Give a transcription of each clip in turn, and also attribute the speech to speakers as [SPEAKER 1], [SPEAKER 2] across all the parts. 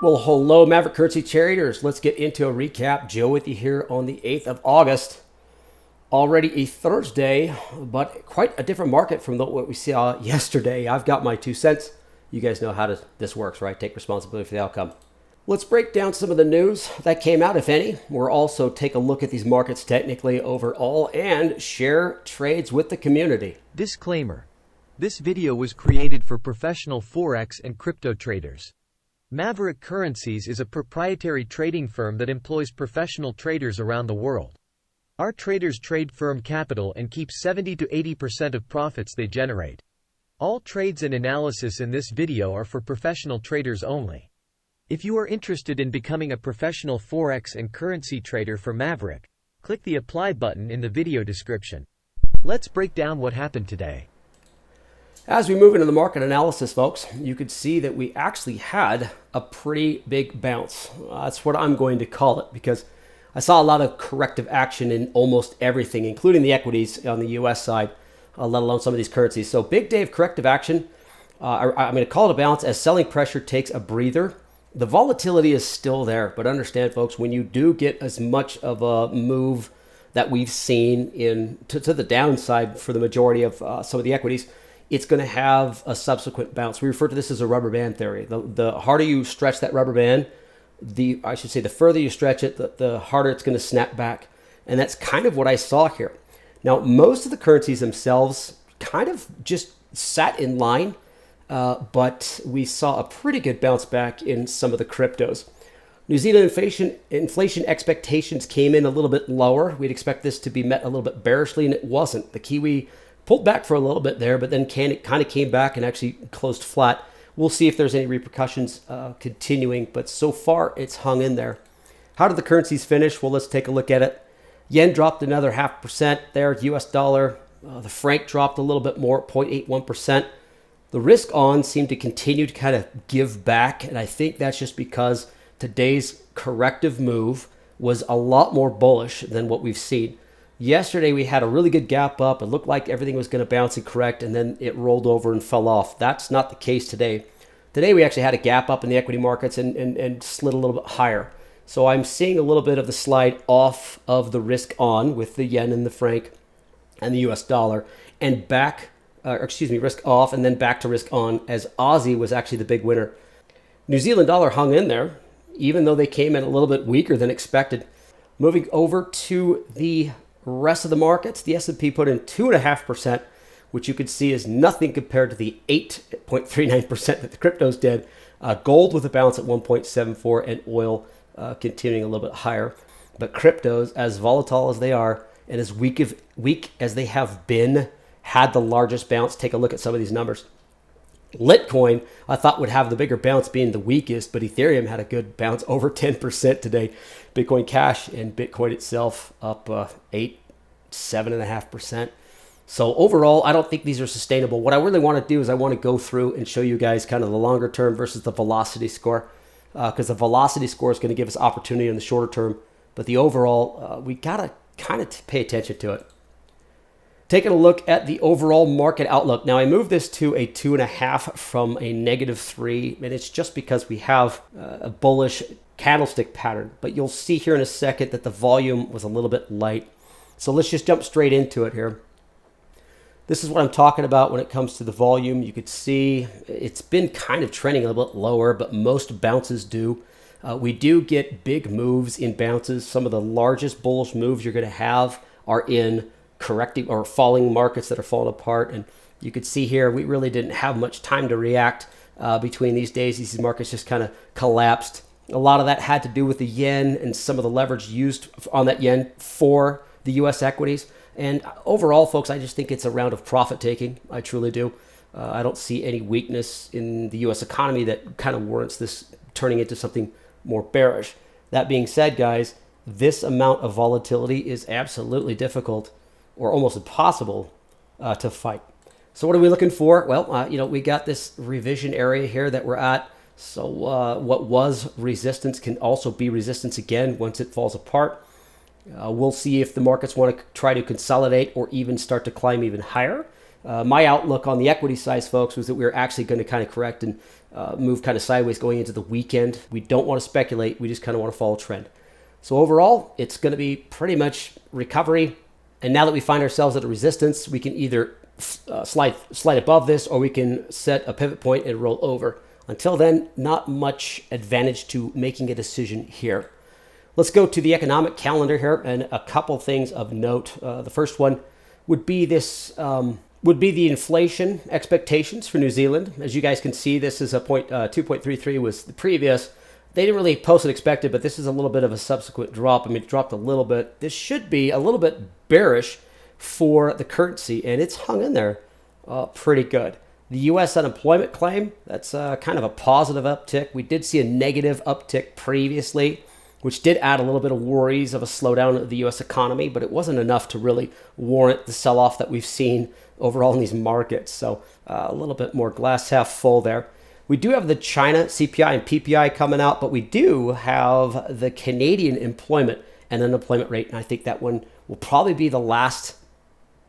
[SPEAKER 1] Well, hello, Maverick Currency traders. Let's get into a recap. Joe with you here on the 8th of August. Already a Thursday, but quite a different market from what we saw yesterday. I've got my 2 cents. You guys know how this works, right? Take responsibility for the outcome. Let's break down some of the news that came out, if any. We'll also take a look at these markets technically overall and share trades with the community.
[SPEAKER 2] Disclaimer. This video was created for professional Forex and crypto traders. Maverick Currencies is a proprietary trading firm that employs professional traders around the world. Our traders trade firm capital and keep 70 to 80% of profits they generate. All trades and analysis in this video are for professional traders only. If you are interested in becoming a professional Forex and currency trader for Maverick, click the apply button in the video description. Let's break down what happened today.
[SPEAKER 1] As we move into the market analysis, folks, you could see that we actually had a pretty big bounce. That's what I'm going to call it, because I saw a lot of corrective action in almost everything, including the equities on the US side, let alone some of these currencies. So big day of corrective action. I'm going to call it a bounce as selling pressure takes a breather. The volatility is still there, but understand, folks, when you do get as much of a move that we've seen to the downside for the majority of some of the equities, it's going to have a subsequent bounce. We refer to this as a rubber band theory. The harder you stretch that rubber band, the further you stretch it, the harder it's going to snap back. And that's kind of what I saw here. Now, most of the currencies themselves kind of just sat in line, but we saw a pretty good bounce back in some of the cryptos. New Zealand inflation expectations came in a little bit lower. We'd expect this to be met a little bit bearishly, and it wasn't. The Kiwi pulled back for a little bit there, but then kind of came back and actually closed flat. We'll see if there's any repercussions continuing, but so far it's hung in there. How did the currencies finish? Well, let's take a look at it. Yen dropped another 0.5% there. US dollar, the franc dropped a little bit more, 0.81%. The risk on seemed to continue to kind of give back, and I think that's just because today's corrective move was a lot more bullish than what we've seen. Yesterday, we had a really good gap up. It looked like everything was going to bounce and correct, and then it rolled over and fell off. That's not the case today. Today, we actually had a gap up in the equity markets and slid a little bit higher. So I'm seeing a little bit of the slide off of the risk on with the yen and the franc and the US dollar, and risk off and then back to risk on, as Aussie was actually the big winner. New Zealand dollar hung in there, even though they came in a little bit weaker than expected. Moving over to the rest of the markets, the S&P put in 2.5%, which you could see is nothing compared to the 8.39% that the cryptos did. Gold with a bounce at 1.74 and oil continuing a little bit higher. But cryptos, as volatile as they are and as weak as they have been, had the largest bounce. Take a look at some of these numbers. Litecoin, I thought, would have the bigger bounce, being the weakest, but Ethereum had a good bounce, over 10% today. Bitcoin Cash and Bitcoin itself up 7.5%. So overall, I don't think these are sustainable. What I really want to do is I want to go through and show you guys kind of the longer term versus the velocity score, because the velocity score is going to give us opportunity in the shorter term, but the overall, we got to kind of pay attention to it. Taking a look at the overall market outlook. Now, I moved this to a 2.5 from a -3, and it's just because we have a bullish candlestick pattern. But you'll see here in a second that the volume was a little bit light. So let's just jump straight into it here. This is what I'm talking about when it comes to the volume. You could see it's been kind of trending a little bit lower, but most bounces do. We do get big moves in bounces. Some of the largest bullish moves you're going to have are in correcting or falling markets that are falling apart. And you could see here, we really didn't have much time to react between these days. These markets just kind of collapsed. A lot of that had to do with the yen and some of the leverage used on that yen for the US equities. And overall, folks, I just think it's a round of profit taking. I truly do. I don't see any weakness in the US economy that kind of warrants this turning into something more bearish. That being said, guys, this amount of volatility is absolutely difficult, or almost impossible to fight. So what are we looking for? Well, we got this revision area here that we're at. So what was resistance can also be resistance again once it falls apart. We'll see if the markets want to try to consolidate or even start to climb even higher. My outlook on the equity size, folks, was that we were actually going to kind of correct and move kind of sideways going into the weekend. We don't want to speculate. We just kind of want to follow trend. So overall, it's going to be pretty much recovery. And now that we find ourselves at a resistance, we can either slide above this, or we can set a pivot point and roll over. Until then, not much advantage to making a decision here. Let's go to the economic calendar here, and a couple things of note. The first one would be this. Would be the inflation expectations for New Zealand. As you guys can see, this is a 2.33 was the previous. They didn't really post it expected, but this is a little bit of a subsequent drop. I mean, it dropped a little bit. This should be a little bit bearish for the currency, and it's hung in there pretty good. The U.S. unemployment claim, that's kind of a positive uptick. We did see a negative uptick previously, which did add a little bit of worries of a slowdown of the U.S. economy, but it wasn't enough to really warrant the sell-off that we've seen overall in these markets. So a little bit more glass half full there. We do have the China CPI and PPI coming out, but we do have the Canadian employment and unemployment rate, and I think that one will probably be the last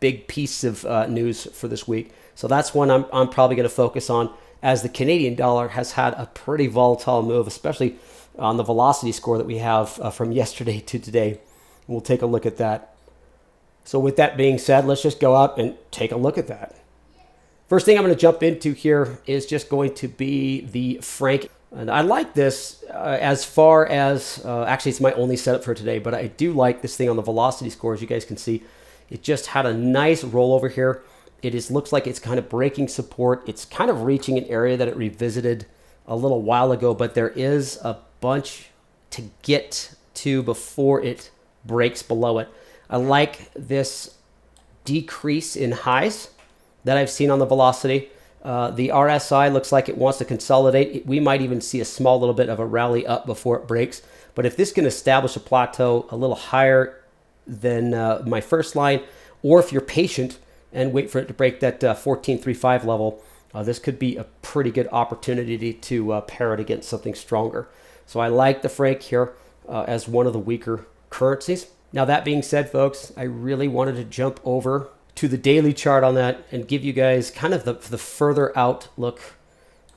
[SPEAKER 1] big piece of news for this week. So that's one I'm probably going to focus on, as the Canadian dollar has had a pretty volatile move, especially on the velocity score that we have from yesterday to today. We'll take a look at that. So with that being said, let's just go out and take a look at that. First thing I'm going to jump into here is just going to be the franc. And I like this as far as, actually it's my only setup for today, but I do like this thing on the velocity score. As you guys can see, it just had a nice rollover here. It looks like it's kind of breaking support. It's kind of reaching an area that it revisited a little while ago, but there is a bunch to get to before it breaks below it. I like this decrease in highs that I've seen on the velocity. The RSI looks like it wants to consolidate. We might even see a small little bit of a rally up before it breaks. But if this can establish a plateau a little higher than my first line, or if you're patient and wait for it to break that 14.35 level, this could be a pretty good opportunity to pair it against something stronger. So I like the franc here as one of the weaker currencies. Now, that being said, folks, I really wanted to jump over to the daily chart on that and give you guys kind of the further outlook,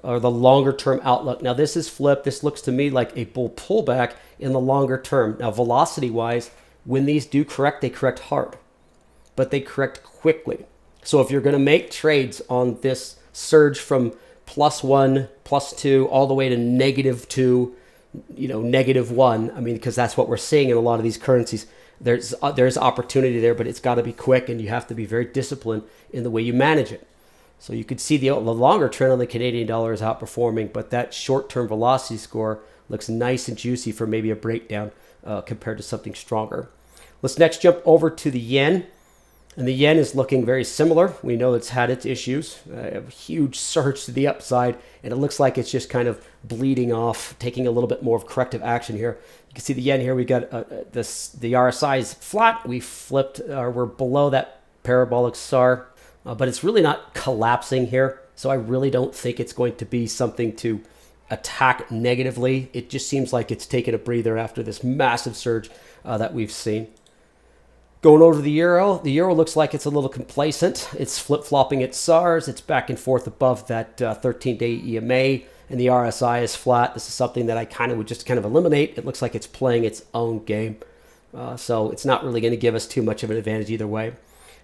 [SPEAKER 1] or the longer term outlook. Now, this is flipped. This looks to me like a bull pullback in the longer term. Now, velocity wise, when these do correct, they correct hard, but they correct quickly. So if you're going to make trades on this surge from +1, +2, all the way to -2, -1, I mean, because that's what we're seeing in a lot of these currencies. There's opportunity there, but it's got to be quick, and you have to be very disciplined in the way you manage it. So you could see the longer trend on the Canadian dollar is outperforming, but that short-term velocity score looks nice and juicy for maybe a breakdown compared to something stronger. Let's next jump over to the yen. And the yen is looking very similar. We know it's had its issues, a huge surge to the upside, and it looks like it's just kind of bleeding off, taking a little bit more of corrective action here. You can see the yen here. We got the RSI is flat. We flipped, we're below that parabolic SAR, but it's really not collapsing here. So I really don't think it's going to be something to attack negatively. It just seems like it's taken a breather after this massive surge that we've seen. Going over to the euro looks like it's a little complacent. It's flip-flopping its SARs. It's back and forth above that 13-day EMA, and the RSI is flat. This is something that I would just eliminate. It looks like it's playing its own game. So it's not really going to give us too much of an advantage either way.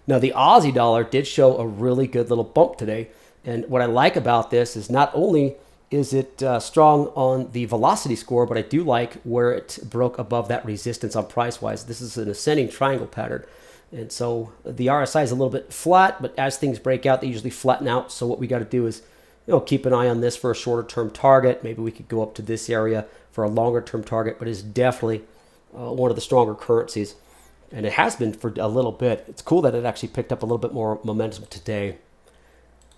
[SPEAKER 1] Now, the Aussie dollar did show a really good little bump today. And what I like about this is not only is it strong on the velocity score, but I do like where it broke above that resistance on price-wise. This is an ascending triangle pattern. And so the RSI is a little bit flat, but as things break out, they usually flatten out. So what we got to do is keep an eye on this for a shorter-term target. Maybe we could go up to this area for a longer-term target, but it's definitely one of the stronger currencies. And it has been for a little bit. It's cool that it actually picked up a little bit more momentum today.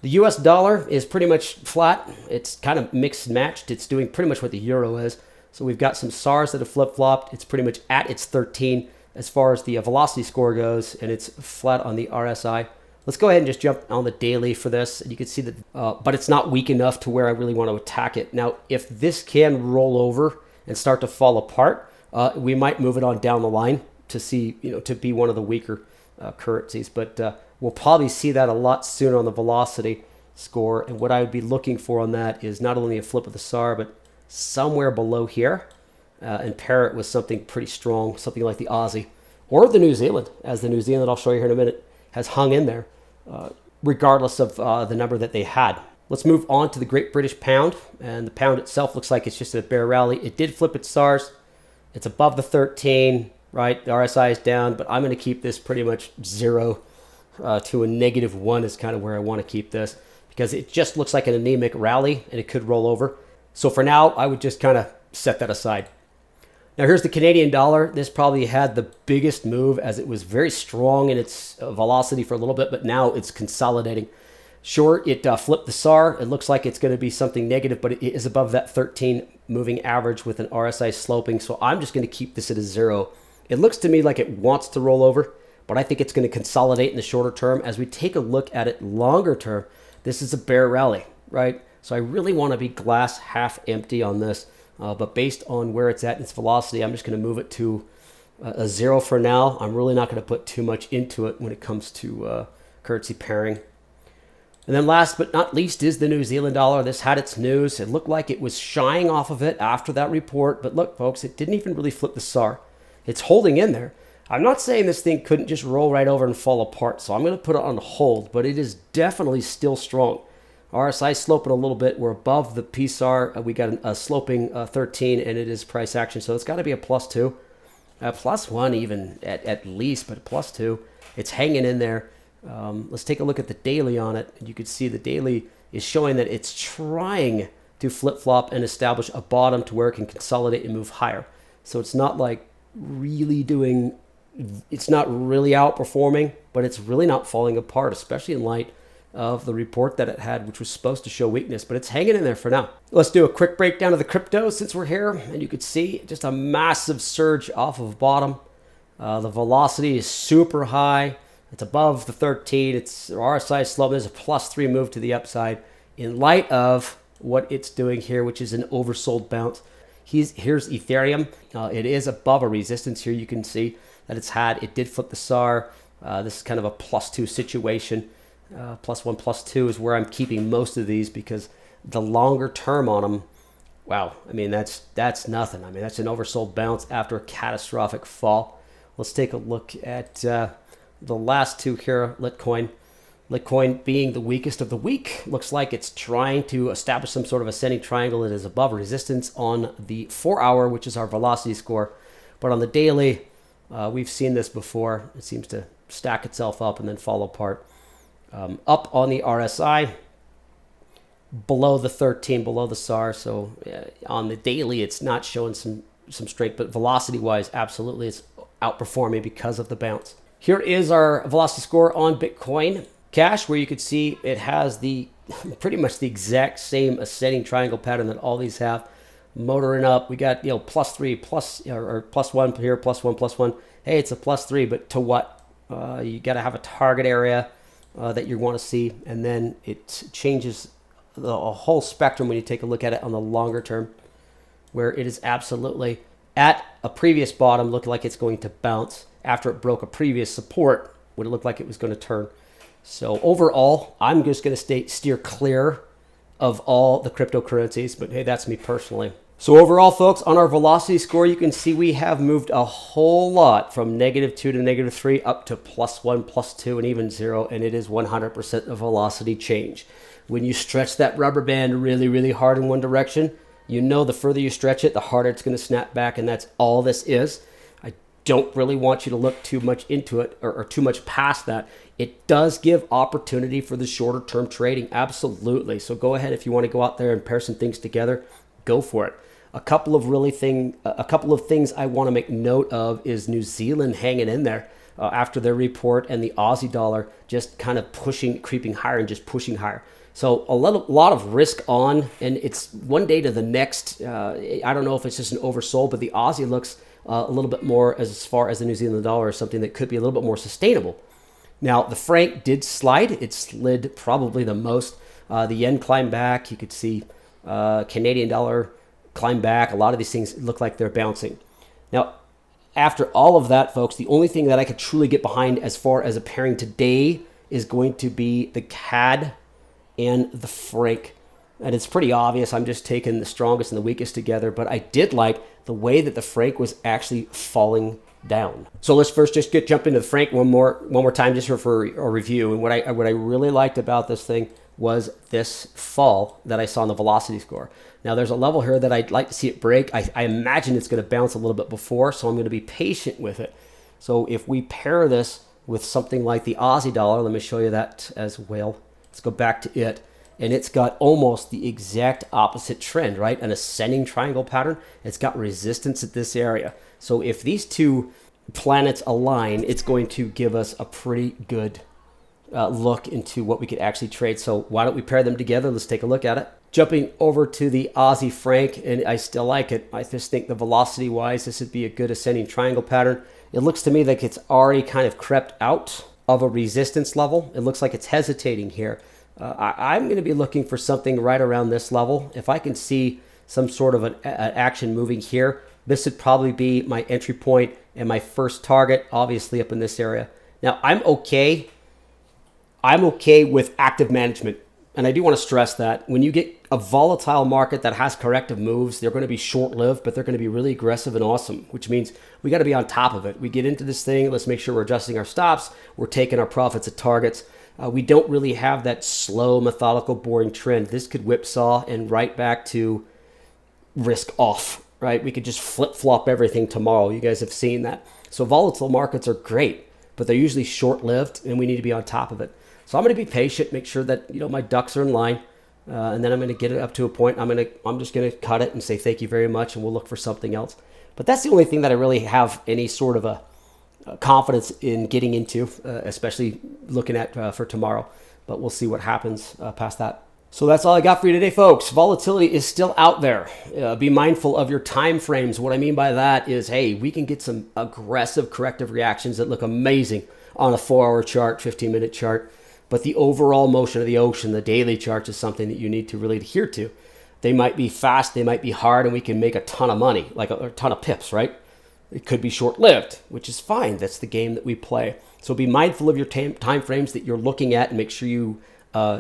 [SPEAKER 1] The US dollar is pretty much flat. It's kind of mixed and matched. It's doing pretty much what the euro is. So we've got some SARs that have flip-flopped. It's pretty much at its 13 as far as the velocity score goes, and it's flat on the RSI. Let's go ahead and just jump on the daily for this. And you can see that, but it's not weak enough to where I really want to attack it. Now, if this can roll over and start to fall apart, we might move it on down the line to see, to be one of the weaker currencies, but we'll probably see that a lot sooner on the velocity score. And what I would be looking for on that is not only a flip of the SAR, but somewhere below here, and pair it with something pretty strong, something like the Aussie or the New Zealand, as the New Zealand, I'll show you here in a minute, has hung in there, regardless of the number that they had. Let's move on to the Great British Pound, and the pound itself looks like it's just a bear rally. It did flip its SARs. It's above the 13, right? The RSI is down, but I'm going to keep this pretty much 0 to a -1 is kind of where I want to keep this, because it just looks like an anemic rally and it could roll over. So for now, I would just kind of set that aside. Now here's the Canadian dollar. This probably had the biggest move, as it was very strong in its velocity for a little bit, but now it's consolidating. Sure, it flipped the SAR. It looks like it's going to be something negative, but it is above that 13 moving average with an RSI sloping. So I'm just going to keep this at a 0. It looks to me like it wants to roll over, but I think it's going to consolidate in the shorter term. As we take a look at it longer term, this is a bear rally, right? So I really want to be glass half empty on this. But based on where it's at in its velocity, I'm just going to move it to a 0 for now. I'm really not going to put too much into it when it comes to currency pairing. And then last but not least is the New Zealand dollar. This had its news. It looked like it was shying off of it after that report. But look, folks, it didn't even really flip the SAR. It's holding in there. I'm not saying this thing couldn't just roll right over and fall apart, so I'm going to put it on hold, but it is definitely still strong. RSI sloping a little bit. We're above the PSAR. We got a sloping 13, and it is price action, so it's got to be a +2. +1 even at least, but a +2. It's hanging in there. Let's take a look at the daily on it. You can see the daily is showing that it's trying to flip-flop and establish a bottom to where it can consolidate and move higher. So it's not like really doing, it's not really outperforming, but it's really not falling apart, especially in light of the report that it had, which was supposed to show weakness, but it's hanging in there for now. Let's do a quick breakdown of the crypto since we're here, and you can see just a massive surge off of bottom. The velocity is super high. It's above the 13. Its RSI slope. There's a +3 move to the upside in light of what it's doing here, which is an oversold bounce. Here's Ethereum. It is above a resistance here. You can see that it did flip the SAR. This is kind of a +2 situation. +1, +2 is where I'm keeping most of these, because the longer term on them, wow, I mean, that's nothing. I mean, that's an oversold bounce after a catastrophic fall. Let's take a look at the last two here, Litecoin. Litecoin being the weakest of the week. Looks like it's trying to establish some sort of ascending triangle. It is above resistance on the 4-hour, which is our velocity score. But on the daily, we've seen this before. It seems to stack itself up and then fall apart. Up on the RSI, below the 13, below the SAR. So on the daily, it's not showing some strength, but velocity-wise, absolutely, it's outperforming because of the bounce. Here is our velocity score on Bitcoin Cash, where you could see it has the pretty much the exact same ascending triangle pattern that all these have, motoring up. We got +3 or +1 here, +1 +1. Hey, it's a +3, but to what? You got to have a target area that you want to see, and then it changes the whole spectrum when you take a look at it on the longer term, where it is absolutely at a previous bottom, looked like it's going to bounce after it broke a previous support when it looked like it was going to turn. So overall, I'm just going to steer clear of all the cryptocurrencies, but hey, that's me personally. So overall, folks, on our velocity score, you can see we have moved a whole lot from -2 to -3 up to +1, +2, and even 0, and it is 100% a velocity change. When you stretch that rubber band really, really hard in one direction, you know the further you stretch it, the harder it's going to snap back, and that's all this is. I don't really want you to look too much into it or too much past that. It does give opportunity for the shorter term trading, absolutely. So go ahead if you want to go out there and pair some things together, go for it. A couple of things I want to make note of is New Zealand hanging in there after their report, and the Aussie dollar just kind of creeping higher and just pushing higher. So a lot of risk on, and it's one day to the next. I don't know if it's just an oversold, but the Aussie looks a little bit more as far as the New Zealand dollar is something that could be a little bit more sustainable. Now, the franc did slide. It slid probably the most. The yen climbed back. You could see Canadian dollar climb back. A lot of these things look like they're bouncing. Now, after all of that, folks, the only thing that I could truly get behind as far as a pairing today is going to be the CAD and the franc. And it's pretty obvious. I'm just taking the strongest and the weakest together, but I did like the way that the franc was actually falling down. So let's first just jump into the franc one more time just for a review. And what I really liked about this thing was this fall that I saw in the velocity score. Now there's a level here that I'd like to see it break. I imagine it's going to bounce a little bit before, so I'm going to be patient with it. So if we pair this with something like the Aussie dollar, let me show you that as well. Let's go back to it. And it's got almost the exact opposite trend, right? An ascending triangle pattern. It's got resistance at this area. So if these two planets align, it's going to give us a pretty good look into what we could actually trade. So why don't we pair them together? Let's take a look at it. Jumping over to the Aussie franc, and I still like it. I just think the velocity wise, this would be a good ascending triangle pattern. It looks to me like it's already kind of crept out of a resistance level. It looks like it's hesitating here. I'm going to be looking for something right around this level. If I can see some sort of an action moving here, this would probably be my entry point and my first target, obviously up in this area. Now, I'm okay with active management. And I do want to stress that when you get a volatile market that has corrective moves, they're going to be short-lived, but they're going to be really aggressive and awesome, which means we got to be on top of it. We get into this thing, let's make sure we're adjusting our stops, we're taking our profits at targets. We don't really have that slow, methodical, boring trend. This could whipsaw and right back to risk off, right? We could just flip-flop everything tomorrow. You guys have seen that. So volatile markets are great, but they're usually short-lived, and we need to be on top of it. So I'm going to be patient, make sure that my ducks are in line, and then I'm going to get it up to a point. I'm just going to cut it and say thank you very much, and we'll look for something else. But that's the only thing that I really have any sort of a confidence in getting into, especially looking at for tomorrow. But we'll see what happens past that. So that's all I got for you today, folks. Volatility is still out there. Be mindful of your time frames. What I mean by that is, hey, we can get some aggressive corrective reactions that look amazing on a 4-hour chart, 15-minute chart. But the overall motion of the ocean, the daily charts, is something that you need to really adhere to. They might be fast, they might be hard, and we can make a ton of money, like a ton of pips, right? It could be short-lived, which is fine. That's the game that we play. So be mindful of your time frames that you're looking at and make sure you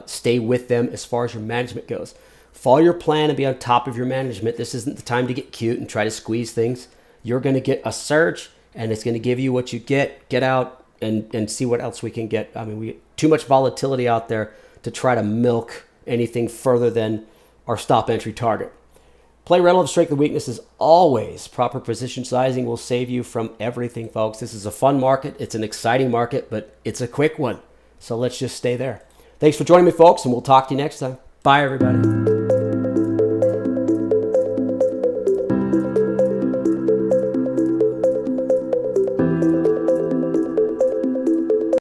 [SPEAKER 1] stay with them as far as your management goes. Follow your plan and be on top of your management. This isn't the time to get cute and try to squeeze things. You're going to get a surge, and it's going to give you what you get. Get out and see what else we can get. I mean, we get too much volatility out there to try to milk anything further than our stop entry target. Play relative strength and weakness as always. Proper position sizing will save you from everything, folks. This is a fun market. It's an exciting market, but it's a quick one. So let's just stay there. Thanks for joining me, folks, and we'll talk to you next time. Bye, everybody.